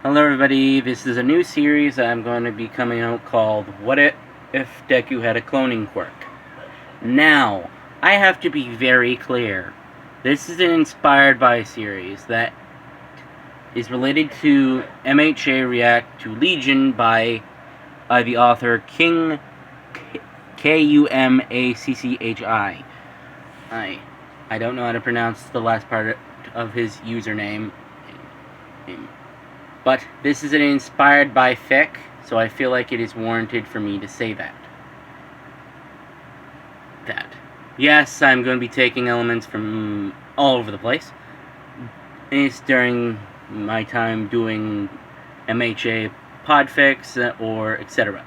Hello everybody, this is a new series that I'm going to be coming out called What If Deku Had a Cloning Quirk? Now, I have to be very clear. This is an inspired by series that is related to MHA React to Legion by the author King Kumacchi. I don't know how to pronounce the last part of his username. But this is an inspired by fic, so I feel like it is warranted for me to say that. Yes, I'm going to be taking elements from all over the place. It's during my time doing MHA podfics or etc.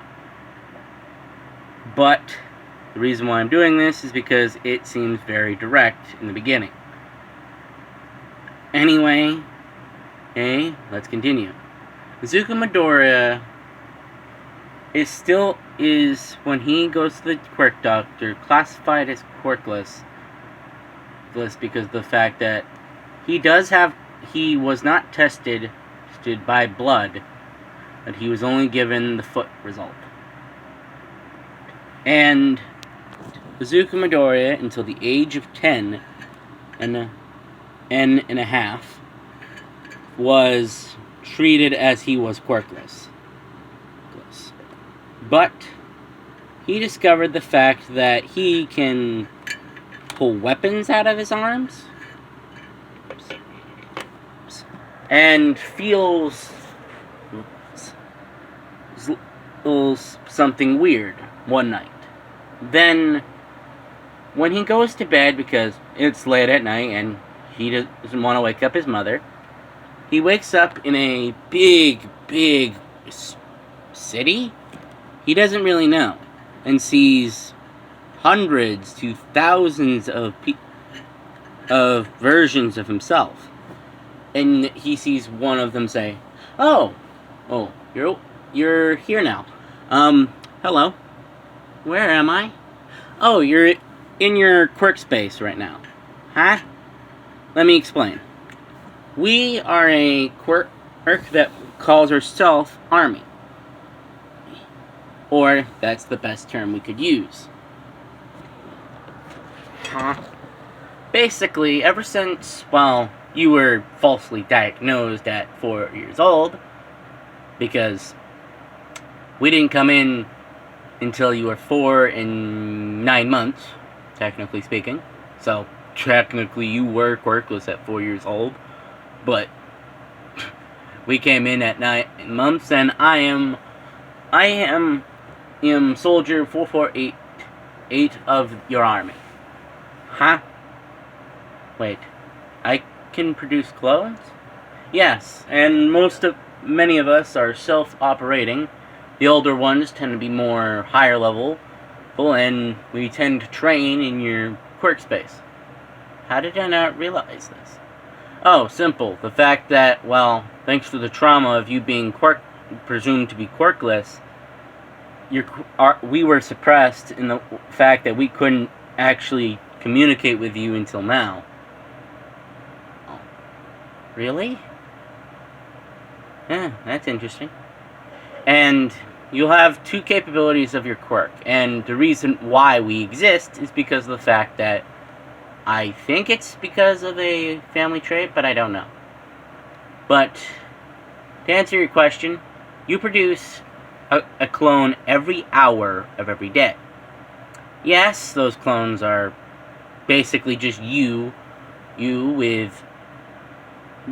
But the reason why I'm doing this is because it seems very direct in the beginning. Anyway, let's continue. Izuku Midoriya is when he goes to the quirk doctor, classified as quirkless because of the fact that he was not tested by blood, but he was only given the foot result. And Izuku Midoriya, until the age of 10 and a half, was treated as he was quirkless. But he discovered the fact that he can pull weapons out of his arms and feels something weird one night. Then, when he goes to bed, because it's late at night and he doesn't want to wake up his mother, he wakes up in a big city he doesn't really know, and sees hundreds to thousands of versions of himself. And he sees one of them say, "Oh, you're here now. Hello. Where am I? Oh, you're in your quirk space right now. Huh? Let me explain. We are a quirk that calls herself Army. Or, that's the best term we could use. Basically, ever since, you were falsely diagnosed at 4 years old, because we didn't come in until you were 4 and 9 months, technically speaking. So, technically you were quirkless at 4 years old, but we came in at 9 months, and I am Soldier 4488 of your army. Huh? Wait, I can produce clones? Yes, and many of us are self-operating. The older ones tend to be more higher level, and we tend to train in your quirk space. How did I not realize this? Oh, simple. The fact that, thanks to the trauma of you being presumed to be quirkless, we were suppressed in the fact that we couldn't actually communicate with you until now. Oh, really? Yeah, that's interesting. And you'll have 2 capabilities of your quirk, and the reason why we exist is because of the fact that I think it's because of a family trait, but I don't know. But to answer your question, you produce a clone every hour of every day. Yes, those clones are basically just you with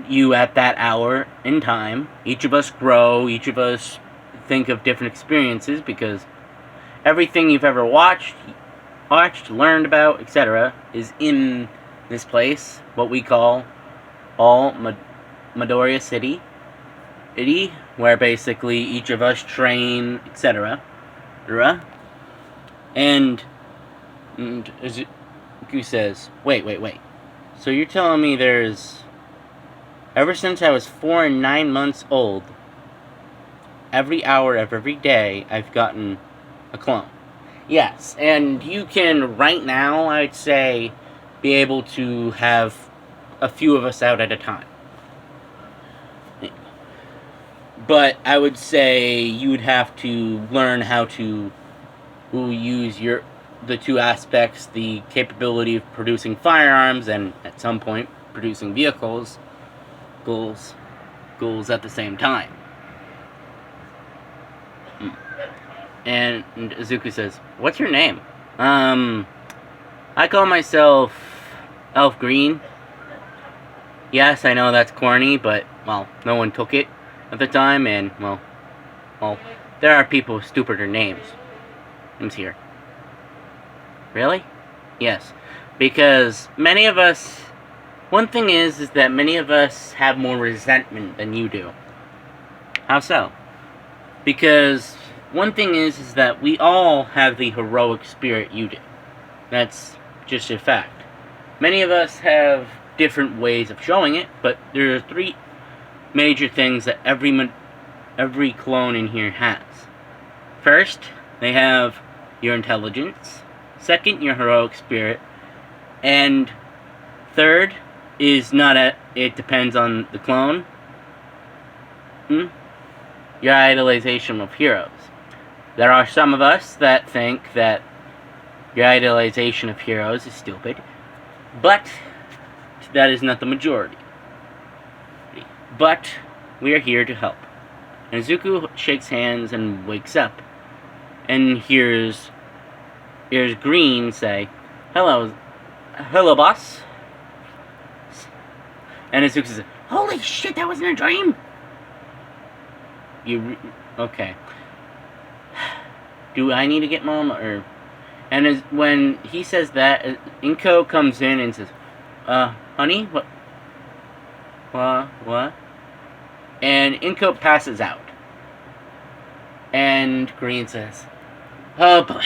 you at that hour in time. Each of us grow, each of us think of different experiences, because everything you've ever watched, learned about, etc., is in this place, what we call Midoriya City, where basically each of us train, etc. And Deku says, wait. So you're telling me ever since I was 4 and 9 months old, every hour of every day, I've gotten a clone? Yes, and you can, right now, I'd say, be able to have a few of us out at a time. but I would say you would have to learn how to use the two aspects, the capability of producing firearms and at some point producing vehicles, goals at the same time. And Izuku says, "What's your name?" I call myself Elf Green. Yes, I know that's corny, but, well, no one took it at the time, and, well, there are people with stupider names. Names here. Really? Yes. Because many of us... One thing is that many of us have more resentment than you do. How so? Because one thing is that we all have the heroic spirit you do. That's just a fact. Many of us have different ways of showing it, but there are three major things that every clone in here has. First, they have your intelligence. Second, your heroic spirit. And third is it depends on the clone. Your idolization of heroes. There are some of us that think that your idolization of heroes is stupid, but that is not the majority. But we are here to help. And Izuku shakes hands and wakes up, and hears Green say, hello, boss." And Izuku says, "Holy shit, that wasn't a dream!" Okay. Do I need to get Mom, or... And when he says that, Inko comes in and says, honey, what? And Inko passes out. And Green says, oh boy.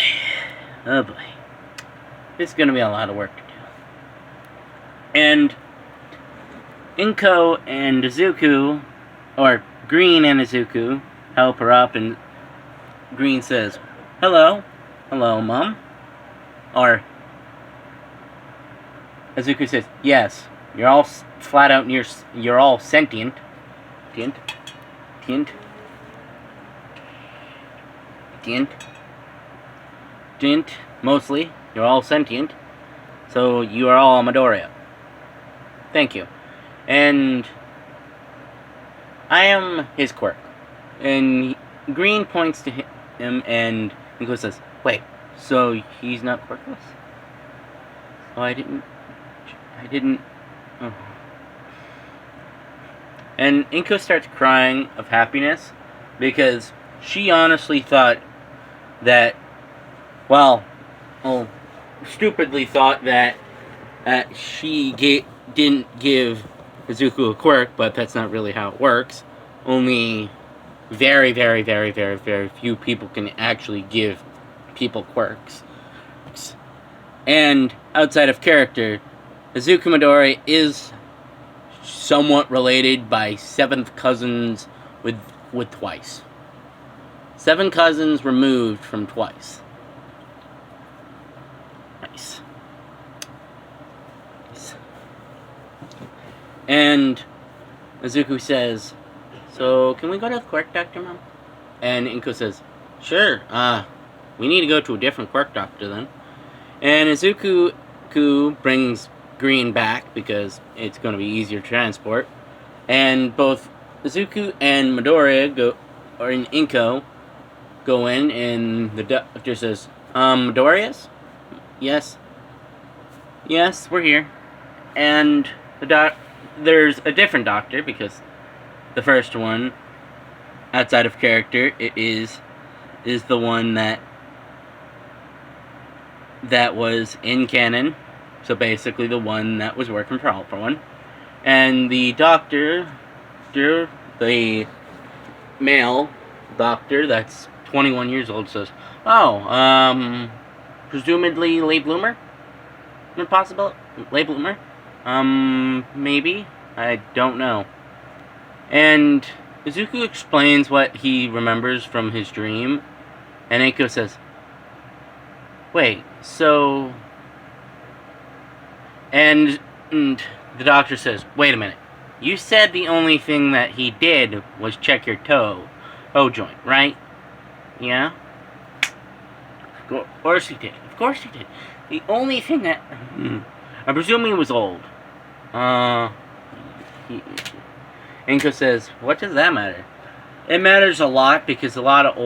This is going to be a lot of work to do. And Inko and Izuku, or Green and Izuku, help her up, and Green says, hello, Mom. Or Izuku says, yes, you're all flat out, you're all sentient. Mostly, you're all sentient. So you are all Midoriya. Thank you. And I am his quirk. And Green points to him, and Inko says, wait, so he's not quirkless? Oh, I didn't... Oh. And Inko starts crying of happiness, because she honestly thought that, stupidly thought that she didn't give Izuku a quirk, but that's not really how it works. Only very, very, very, very, very few people can actually give people quirks. And outside of character, Izuku Midori is somewhat related by 7th cousins with Twice. 7 cousins removed from Twice. Nice. And Izuku says, so can we go to the quirk doctor, Mom? And Inko says, sure, we need to go to a different quirk doctor then. And Izuku brings Green back because it's going to be easier to transport. And both Izuku and Midoriya Inko go in, and the doctor says, Midoriya's? Yes, we're here. And there's a different doctor, because the first one, outside of character, it is the one that was in canon. So basically the one that was working for All For One. And the doctor, the male doctor that's 21 years old, says, presumably late bloomer? Impossible? Late bloomer? Maybe? I don't know. And Izuku explains what he remembers from his dream, and Eiko says, wait, so... And the doctor says, wait a minute, You said the only thing that he did was check your toe joint, right? Yeah? Of course he did. Of course he did. The only thing that... I presume he was old. Inko says, what does that matter? It matters a lot because a lot of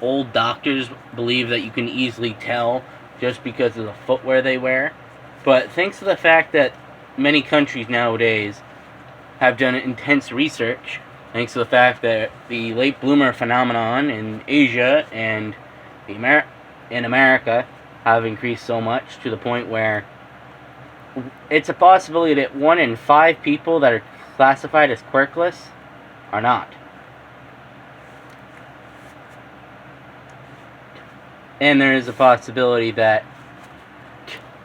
old doctors believe that you can easily tell just because of the footwear they wear. But thanks to the fact that many countries nowadays have done intense research, thanks to the fact that the late bloomer phenomenon in Asia and in America have increased so much to the point where it's a possibility that 1 in 5 people that are classified as quirkless are not. And there is a possibility that,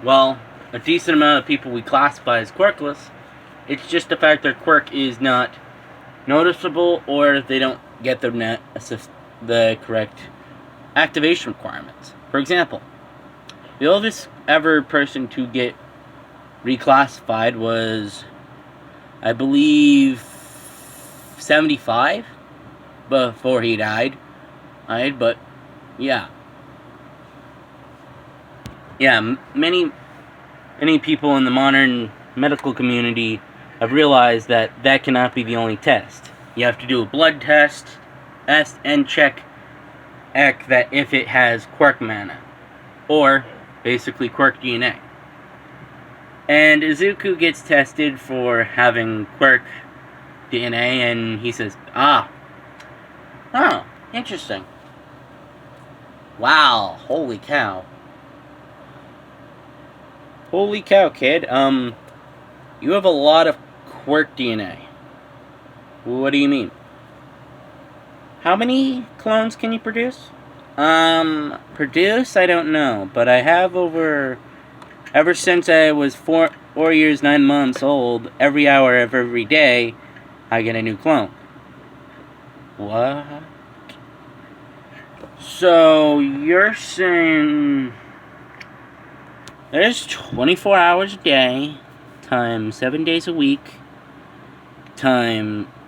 well, a decent amount of people we classify as quirkless, it's just the fact their quirk is not noticeable or they don't get the correct activation requirements. For example, the oldest ever person to get reclassified was, I believe, 75 before he died. But yeah. Yeah, many people in the modern medical community have realized that that cannot be the only test. You have to do a blood test and check that if it has quirk mana, or basically quirk DNA. And Izuku gets tested for having quirk DNA, and he says, interesting. Wow, holy cow. Holy cow, kid. You have a lot of quirk DNA. What do you mean? How many clones can you produce? Produce? I don't know. But I have ever since I was 4 years, 9 months old, every hour of every day, I get a new clone. What? So, you're saying there's 24 hours a day, times 7 days a week,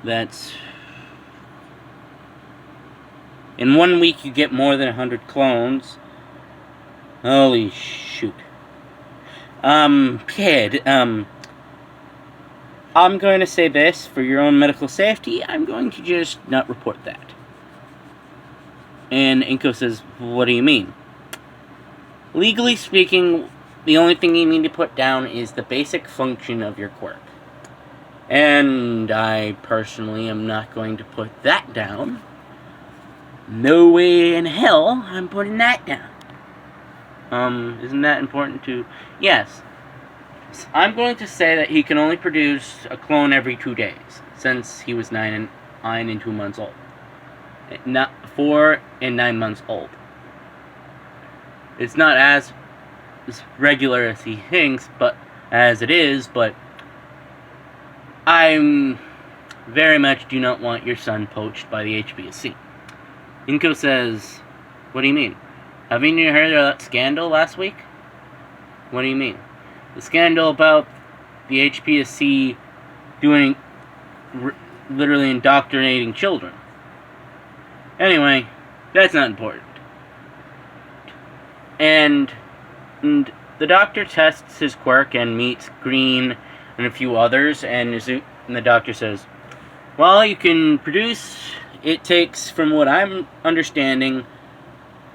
that's... In 1 week you get more than 100 clones. Holy shoot. Kid, I'm going to say this, for your own medical safety, I'm going to just not report that. And Inko says, what do you mean? Legally speaking, the only thing you need to put down is the basic function of your quirk. And I personally am not going to put that down. No way in hell I'm putting that down. Isn't that important to... Yes. I'm going to say that he can only produce a clone every 2 days, since he was 9 and 2 months old. Not 4 and 9 months old. It's not as regular as he thinks, but as it is, but I very much do not want your son poached by the HBSC. Inko says, what do you mean? Haven't you heard of that scandal last week? What do you mean? The scandal about the HPSC doing, literally indoctrinating children. Anyway, that's not important. And the doctor tests his quirk and meets Green and a few others, and the doctor says, well, you can produce, it takes, from what I'm understanding,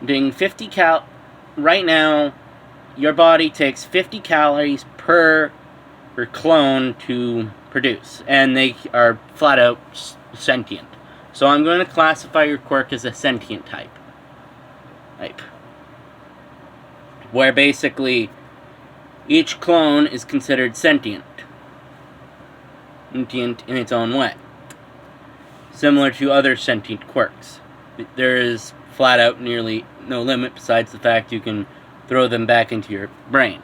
50 right now, your body takes 50 calories per clone to produce, and they are flat out sentient. So I'm going to classify your quirk as a sentient type. Where basically each clone is considered sentient in its own way. Similar to other sentient quirks. There is flat out nearly no limit besides the fact you can throw them back into your brain.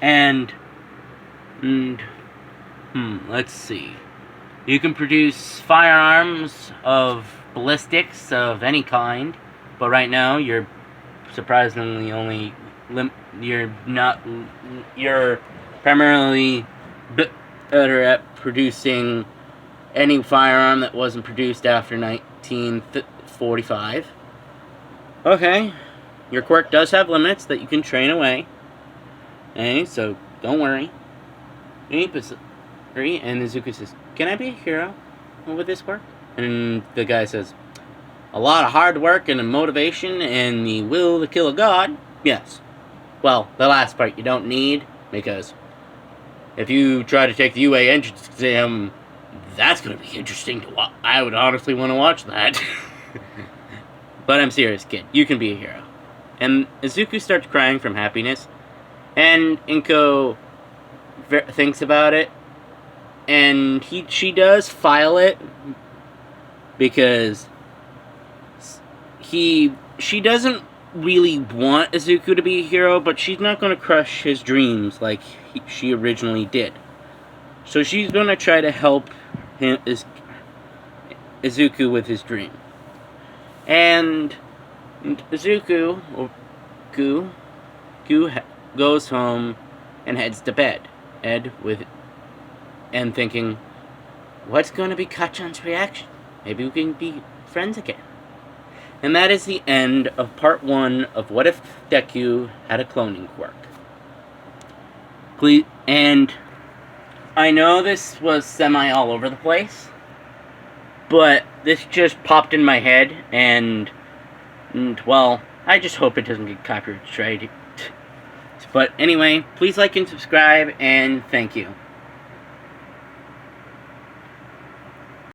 And let's see. You can produce firearms of ballistics of any kind, but right now you're surprisingly only you're primarily better at producing any firearm that wasn't produced after 1945. Okay, your quirk does have limits that you can train away. Okay, so don't worry. And Izuku says, "Can I be a hero with this quirk?" And the guy says, "A lot of hard work and motivation and the will to kill a god, yes. Well, the last part you don't need, because if you try to take the UA entrance exam, that's going to be interesting to watch. I would honestly want to watch that." But I'm serious, kid. You can be a hero. And Izuku starts crying from happiness, and Inko thinks about it, and she does file it, because she doesn't really want Izuku to be a hero, but she's not going to crush his dreams like she originally did. So she's going to try to help Izuku with his dream. And Izuku goes home and heads to bed. And thinking, what's going to be Kachan's reaction? Maybe we can be friends again. And that is the end of part 1 of What If Deku Had a Cloning Quirk. Please, and I know this was semi all over the place, but this just popped in my head, and well, I just hope it doesn't get copyright straight. But anyway, please like and subscribe, and thank you.